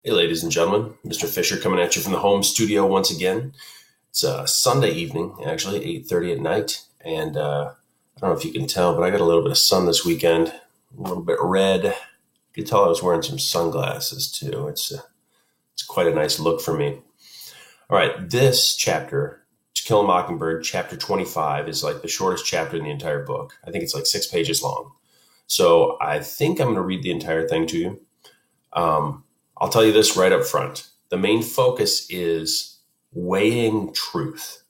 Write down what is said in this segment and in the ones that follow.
Hey, ladies and gentlemen, Mr. Fisher coming at you from the home studio once again. It's a Sunday evening, actually, 8:30 at night, and I don't know if you can tell, but I got a little bit of sun this weekend, a little bit red. You can tell I was wearing some sunglasses, too. It's quite a nice look for me. All right, this chapter, To Kill a Mockingbird, chapter 25, is like the shortest chapter in the entire book. I think it's like 6 pages long. So I think I'm going to read the entire thing to you. I'll tell you this right up front. The main focus is weighing truth,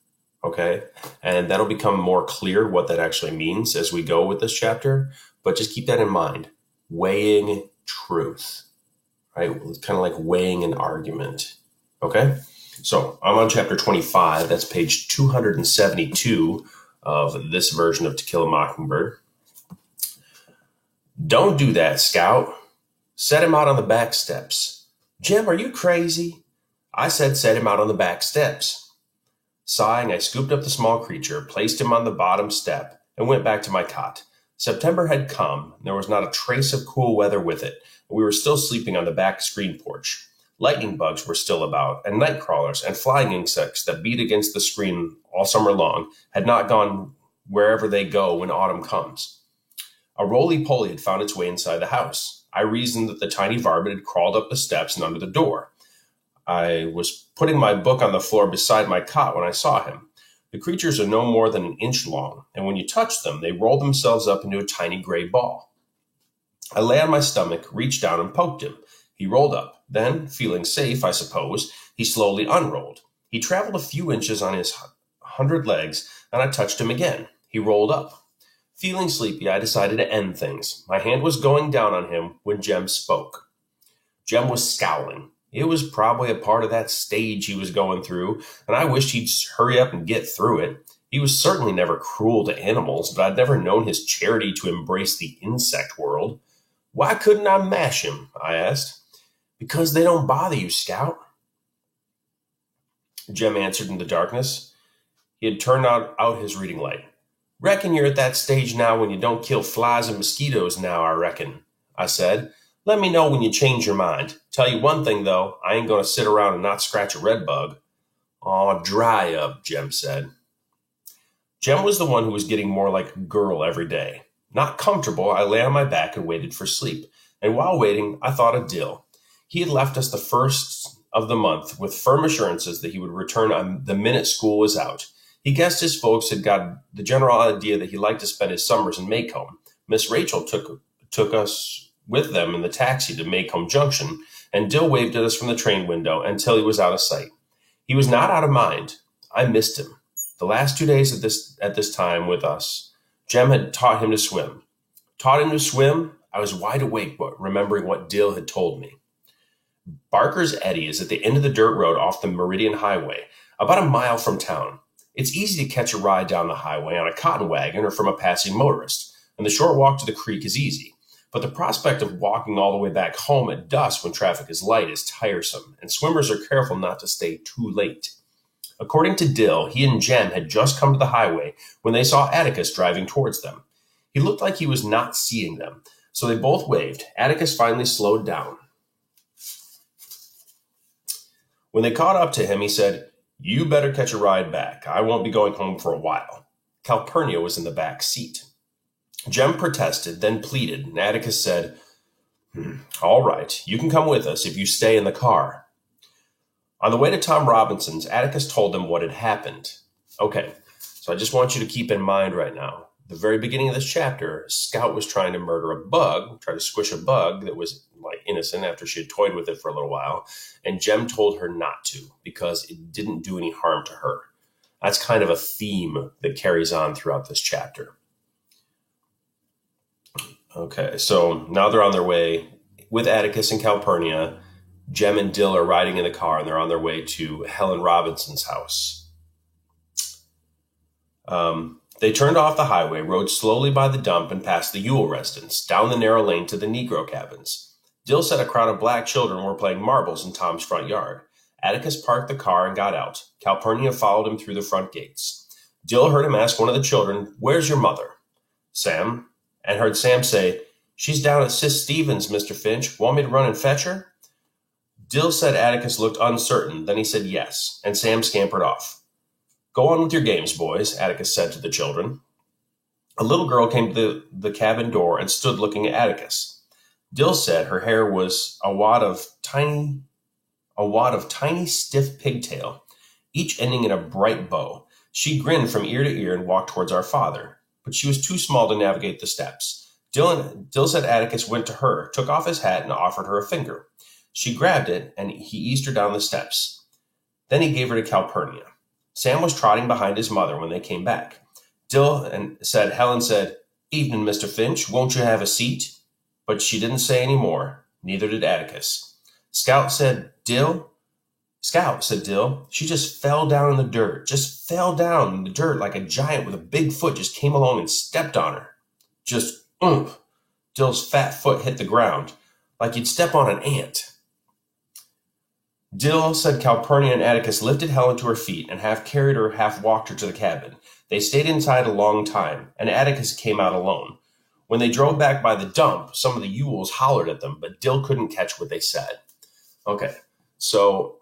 okay? And that'll become more clear what that actually means as we go with this chapter, but just keep that in mind. Weighing truth, right? It's kind of like weighing an argument, okay? So I'm on chapter 25. That's page 272 of this version of To Kill a Mockingbird. Don't do that, Scout. Set him out on the back steps. Jim, are you crazy? I said set him out on the back steps. Sighing, I scooped up the small creature, placed him on the bottom step, and went back to my cot. September had come, and there was not a trace of cool weather with it. We were still sleeping on the back screen porch. Lightning bugs were still about, and night crawlers and flying insects that beat against the screen all summer long had not gone wherever they go when autumn comes. A roly-poly had found its way inside the house. I reasoned that the tiny varmint had crawled up the steps and under the door. I was putting my book on the floor beside my cot when I saw him. The creatures are no more than an inch long, and when you touch them, they roll themselves up into a tiny gray ball. I lay on my stomach, reached down, and poked him. He rolled up. Then, feeling safe, I suppose, he slowly unrolled. He traveled a few inches on his 100 legs, and I touched him again. He rolled up. Feeling sleepy, I decided to end things. My hand was going down on him when Jem spoke. Jem was scowling. It was probably a part of that stage he was going through, and I wished he'd hurry up and get through it. He was certainly never cruel to animals, but I'd never known his charity to embrace the insect world. Why couldn't I mash him? I asked. Because they don't bother you, Scout. Jem answered in the darkness. He had turned out his reading light. Reckon you're at that stage now when you don't kill flies and mosquitoes now, I reckon, I said. Let me know when you change your mind. Tell you one thing, though, I ain't going to sit around and not scratch a red bug. Aw, dry up, Jem said. Jem was the one who was getting more like a girl every day. Not comfortable, I lay on my back and waited for sleep. And while waiting, I thought of Dill. He had left us the first of the month with firm assurances that he would return on the minute school was out. He guessed his folks had got the general idea that he liked to spend his summers in Maycomb. Miss Rachel took us with them in the taxi to Maycomb Junction, and Dill waved at us from the train window until he was out of sight. He was not out of mind. I missed him. The last 2 days at this time with us, Jem had taught him to swim. Taught him to swim? I was wide awake, remembering what Dill had told me. Barker's Eddy is at the end of the dirt road off the Meridian Highway, about a mile from town. It's easy to catch a ride down the highway on a cotton wagon or from a passing motorist, and the short walk to the creek is easy. But the prospect of walking all the way back home at dusk when traffic is light is tiresome, and swimmers are careful not to stay too late. According to Dill, he and Jem had just come to the highway when they saw Atticus driving towards them. He looked like he was not seeing them, so they both waved. Atticus finally slowed down. When they caught up to him, he said, You better catch a ride back. I won't be going home for a while. Calpurnia was in the back seat. Jem protested, then pleaded, and Atticus said, All right, you can come with us if you stay in the car. On the way to Tom Robinson's, Atticus told them what had happened. Okay, so I just want you to keep in mind right now, the very beginning of this chapter, Scout was trying to murder a bug, try to squish a bug that was innocent after she had toyed with it for a little while, and Jem told her not to because it didn't do any harm to her. That's kind of a theme that carries on throughout this chapter. Okay, so now they're on their way with Atticus and Calpurnia. Jem and Dill are riding in the car, and they're on their way to Helen Robinson's house. They turned off the highway, rode slowly by the dump, and past the Ewell residence, down the narrow lane to the Negro cabins. Dill said a crowd of black children were playing marbles in Tom's front yard. Atticus parked the car and got out. Calpurnia followed him through the front gates. Dill heard him ask one of the children, "Where's your mother?" "Sam," and heard Sam say, "She's down at Sis Stevens, Mr. Finch. Want me to run and fetch her?" Dill said Atticus looked uncertain. Then he said yes, and Sam scampered off. Go on with your games, boys, Atticus said to the children. A little girl came to the cabin door and stood looking at Atticus. Dill said her hair was a wad of tiny, stiff pigtail, each ending in a bright bow. She grinned from ear to ear and walked towards our father, but she was too small to navigate the steps. Dill said Atticus went to her, took off his hat, and offered her a finger. She grabbed it, and he eased her down the steps. Then he gave her to Calpurnia. Sam was trotting behind his mother when they came back. Helen said, "Evening, Mr. Finch. Won't you have a seat?" But she didn't say any more. Neither did Atticus. Scout said, Dill, she just fell down in the dirt. Just fell down in the dirt like a giant with a big foot just came along and stepped on her. Just oomph. Dill's fat foot hit the ground, like you'd step on an ant. Dill said Calpurnia and Atticus lifted Helen to her feet and half carried her, half walked her to the cabin. They stayed inside a long time, and Atticus came out alone. When they drove back by the dump, some of the Yules hollered at them, but Dill couldn't catch what they said. Okay, so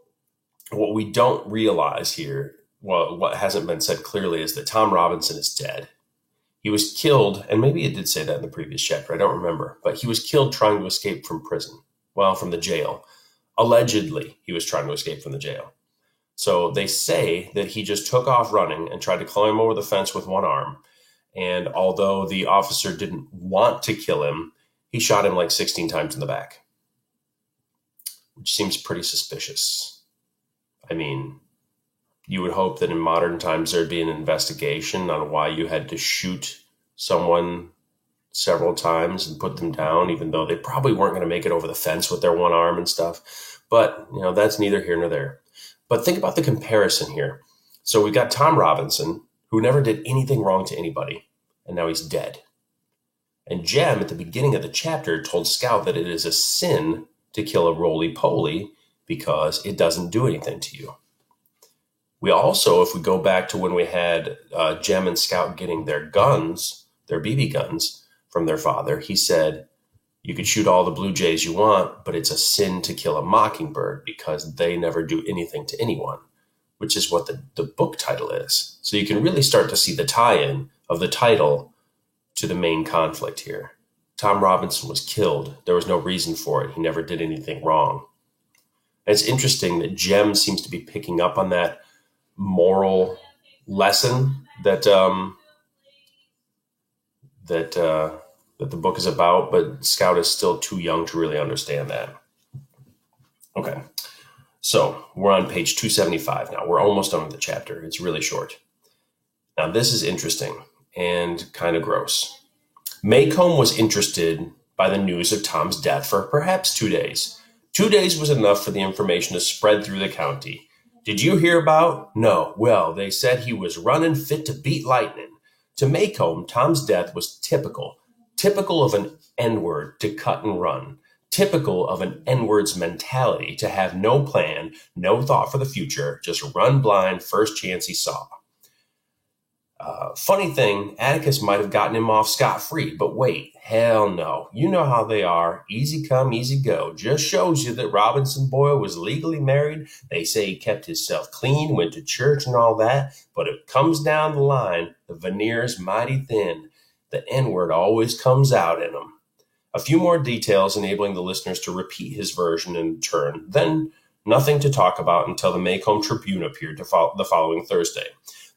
what we don't realize here, well, what hasn't been said clearly, is that Tom Robinson is dead. He was killed, and maybe it did say that in the previous chapter, I don't remember, but he was killed trying to escape from prison. Well, from the jail. Allegedly, he was trying to escape from the jail. So they say that he just took off running and tried to climb over the fence with one arm. And although the officer didn't want to kill him, he shot him like 16 times in the back, which seems pretty suspicious. I mean, you would hope that in modern times there'd be an investigation on why you had to shoot someone several times and put them down, even though they probably weren't going to make it over the fence with their one arm and stuff. But, that's neither here nor there. But think about the comparison here. So we got Tom Robinson, who never did anything wrong to anybody, and now he's dead. And Jem, at the beginning of the chapter, told Scout that it is a sin to kill a roly-poly because it doesn't do anything to you. We also, if we go back to when we had Jem and Scout getting their guns, their BB guns, from their father, he said, you could shoot all the blue jays you want, but it's a sin to kill a mockingbird because they never do anything to anyone, which is what the book title is. So you can really start to see the tie-in of the title to the main conflict here. Tom Robinson was killed. There was no reason for it. He never did anything wrong. And it's interesting that Jem seems to be picking up on that moral lesson that the book is about, but Scout is still too young to really understand that. Okay, so we're on page 275 now. We're almost done with the chapter. It's really short. Now, this is interesting and kind of gross. Maycomb was interested by the news of Tom's death for perhaps 2 days. 2 days was enough for the information to spread through the county. Did you hear about? No. Well, they said he was running fit to beat lightning. To Maycomb, Tom's death was typical of an N-word to cut and run, typical of an N-word's mentality to have no plan, no thought for the future, just run blind first chance he saw. Funny thing, Atticus might have gotten him off scot-free, but wait, hell no. You know how they are. Easy come, easy go. Just shows you that Robinson Boyle was legally married. They say he kept himself clean, went to church and all that, but it comes down the line, the veneer's mighty thin. The N-word always comes out in him. A few more details enabling the listeners to repeat his version in turn, then nothing to talk about until the Maycomb Tribune appeared the following Thursday.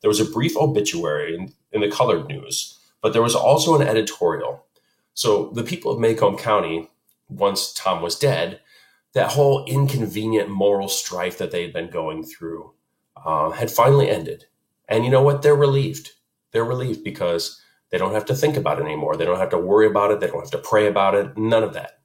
There was a brief obituary in the colored news, but there was also an editorial. So the people of Maycomb County, once Tom was dead, that whole inconvenient moral strife that they had been going through had finally ended. And you know what? They're relieved. They're relieved because they don't have to think about it anymore. They don't have to worry about it. They don't have to pray about it. None of that.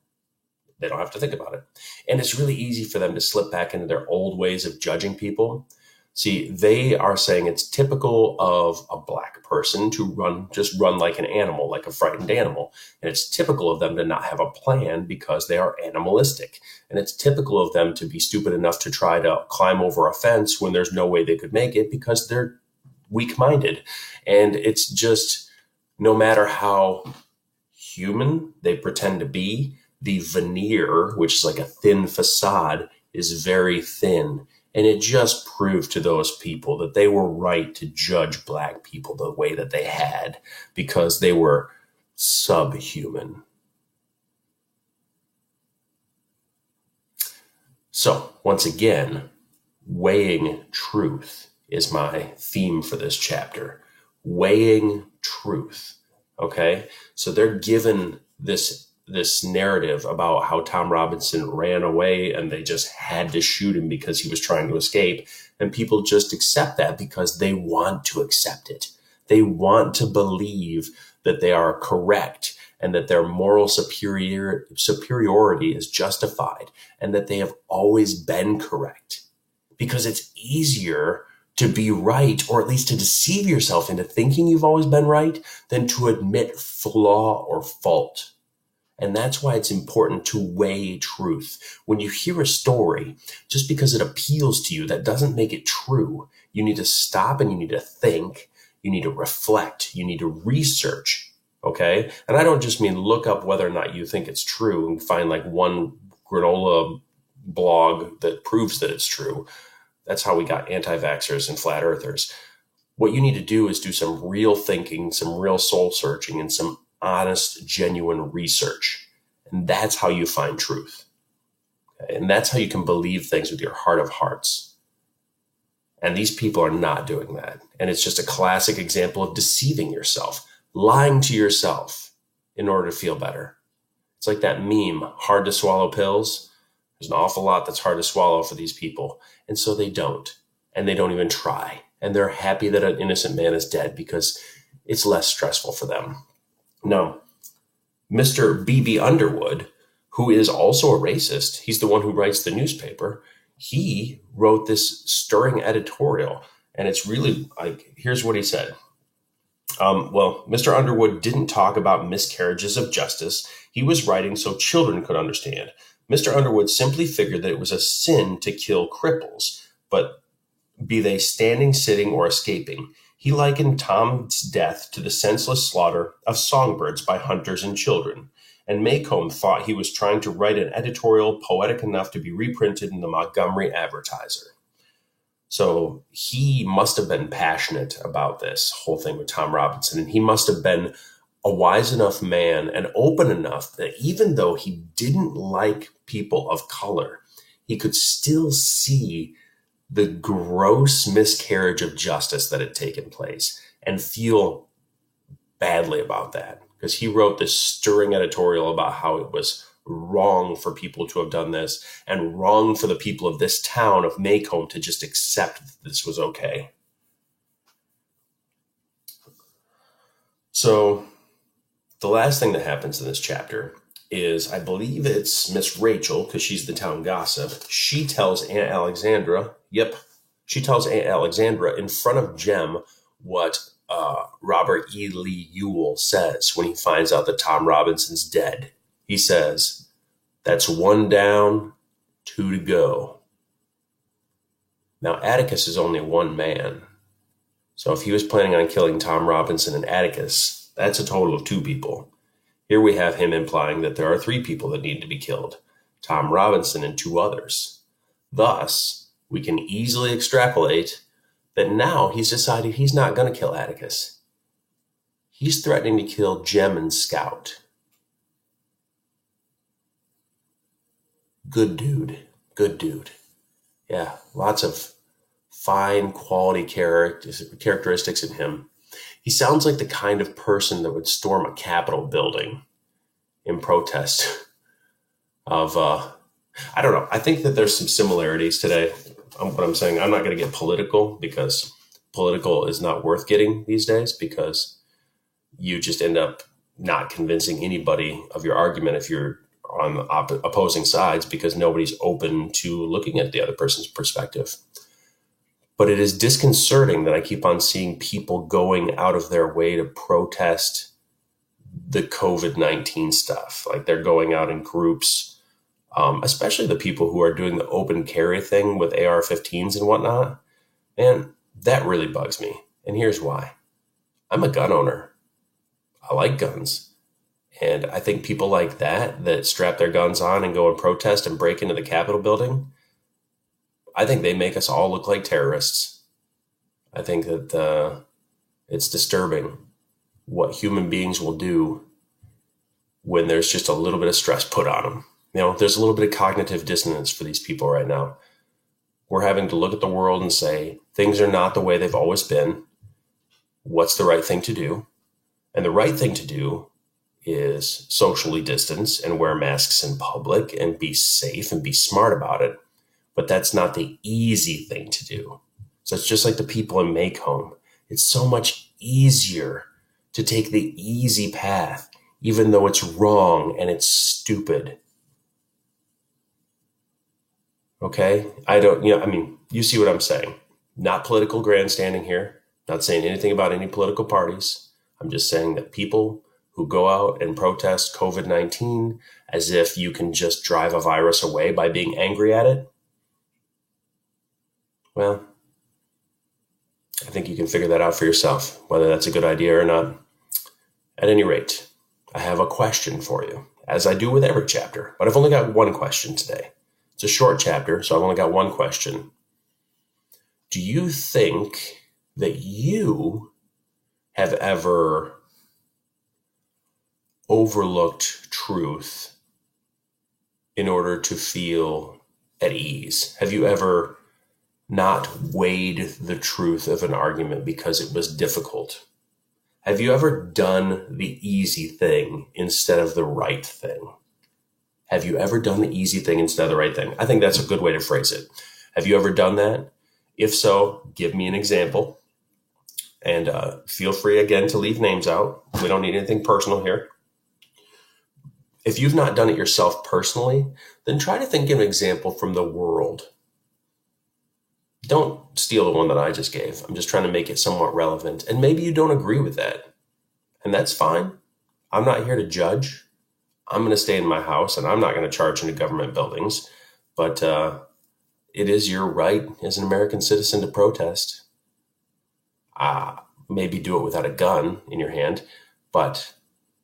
They don't have to think about it. And it's really easy for them to slip back into their old ways of judging people. See, they are saying it's typical of a black person to just run like an animal, like a frightened animal. And it's typical of them to not have a plan because they are animalistic. And it's typical of them to be stupid enough to try to climb over a fence when there's no way they could make it because they're weak-minded. And it's just, no matter how human they pretend to be, the veneer, which is like a thin facade, is very thin. And it just proved to those people that they were right to judge black people the way that they had because they were subhuman. So, once again, weighing truth is my theme for this chapter. Weighing truth. Okay? So they're given this narrative about how Tom Robinson ran away and they just had to shoot him because he was trying to escape. And people just accept that because they want to accept it. They want to believe that they are correct and that their moral superiority is justified and that they have always been correct. Because it's easier to be right, or at least to deceive yourself into thinking you've always been right, than to admit flaw or fault. And that's why it's important to weigh truth. When you hear a story, just because it appeals to you, that doesn't make it true. You need to stop and you need to think. You need to reflect. You need to research. Okay? And I don't just mean look up whether or not you think it's true and find like one granola blog that proves that it's true. That's how we got anti-vaxxers and flat earthers. What you need to do is do some real thinking, some real soul searching, and some honest, genuine research. And that's how you find truth. Okay? And that's how you can believe things with your heart of hearts. And these people are not doing that. And it's just a classic example of deceiving yourself, lying to yourself in order to feel better. It's like that meme, hard to swallow pills. There's an awful lot that's hard to swallow for these people. And so they don't. And they don't even try. And they're happy that an innocent man is dead because it's less stressful for them. Now, Mr. B.B. Underwood, who is also a racist, he's the one who writes the newspaper, he wrote this stirring editorial. And it's really like, here's what he said. Mr. Underwood didn't talk about miscarriages of justice. He was writing so children could understand. Mr. Underwood simply figured that it was a sin to kill cripples, but be they standing, sitting, or escaping. He likened Tom's death to the senseless slaughter of songbirds by hunters and children, and Maycomb thought he was trying to write an editorial poetic enough to be reprinted in the Montgomery Advertiser. So he must have been passionate about this whole thing with Tom Robinson, and he must have been a wise enough man and open enough that even though he didn't like people of color, he could still see the gross miscarriage of justice that had taken place and feel badly about that, because he wrote this stirring editorial about how it was wrong for people to have done this and wrong for the people of this town of Maycomb to just accept that this was okay. So the last thing that happens in this chapter is, I believe it's Miss Rachel, because she's the town gossip. She tells Aunt Alexandra, she tells Aunt Alexandra in front of Jem what Robert E. Lee Ewell says when he finds out that Tom Robinson's dead. He says, "That's one down, two to go." Now, Atticus is only one man. So if he was planning on killing Tom Robinson and Atticus, that's a total of two people. Here we have him implying that there are three people that need to be killed, Tom Robinson and two others. Thus, we can easily extrapolate that now he's decided he's not going to kill Atticus. He's threatening to kill Jem and Scout. Good dude. Good dude. Yeah, lots of fine quality characteristics in him. He sounds like the kind of person that would storm a Capitol building in protest of, I don't know. I think that there's some similarities today. What I'm saying, I'm not going to get political, because political is not worth getting these days, because you just end up not convincing anybody of your argument if you're on the opposing sides, because nobody's open to looking at the other person's perspective. But it is disconcerting that I keep on seeing people going out of their way to protest the COVID-19 stuff. Like they're going out in groups, especially the people who are doing the open carry thing with AR-15s and whatnot. And that really bugs me. And here's why. I'm a gun owner. I like guns. And I think people like that strap their guns on and go and protest and break into the Capitol building, I think they make us all look like terrorists. I think that it's disturbing what human beings will do when there's just a little bit of stress put on them. There's a little bit of cognitive dissonance for these people right now. We're having to look at the world and say, things are not the way they've always been. What's the right thing to do? And the right thing to do is socially distance and wear masks in public and be safe and be smart about it. But that's not the easy thing to do. So it's just like the people in Macomb. It's so much easier to take the easy path, even though it's wrong and it's stupid. Okay? You see what I'm saying. Not political grandstanding here. Not saying anything about any political parties. I'm just saying that people who go out and protest COVID-19 as if you can just drive a virus away by being angry at it, well, I think you can figure that out for yourself, whether that's a good idea or not. At any rate, I have a question for you, as I do with every chapter, but I've only got one question today. It's a short chapter, so I've only got one question. Do you think that you have ever overlooked truth in order to feel at ease? Have you ever not weighed the truth of an argument because it was difficult? Have you ever done the easy thing instead of the right thing? Have you ever done the easy thing instead of the right thing? I think that's a good way to phrase it. Have you ever done that? If so, give me an example. And feel free, again, to leave names out. We don't need anything personal here. If you've not done it yourself personally, then try to think of an example from the world. Don't steal the one that I just gave. I'm just trying to make it somewhat relevant. And maybe you don't agree with that. And that's fine. I'm not here to judge. I'm going to stay in my house and I'm not going to charge into government buildings. But it is your right as an American citizen to protest. Maybe do it without a gun in your hand, but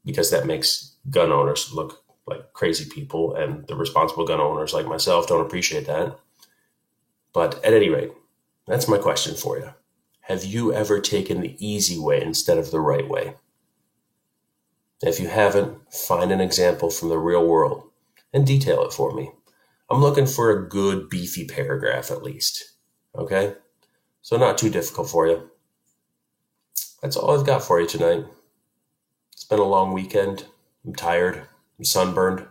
because that makes gun owners look like crazy people, and the responsible gun owners like myself don't appreciate that. But at any rate, that's my question for you. Have you ever taken the easy way instead of the right way? If you haven't, find an example from the real world and detail it for me. I'm looking for a good, beefy paragraph at least. Okay? So not too difficult for you. That's all I've got for you tonight. It's been a long weekend. I'm tired. I'm sunburned.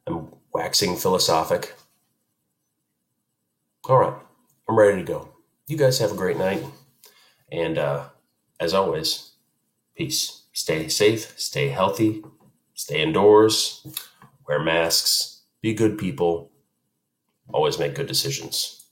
I'm waxing philosophic. All right. I'm ready to go. You guys have a great night. And as always, peace. Stay safe. Stay healthy. Stay indoors. Wear masks. Be good people. Always make good decisions.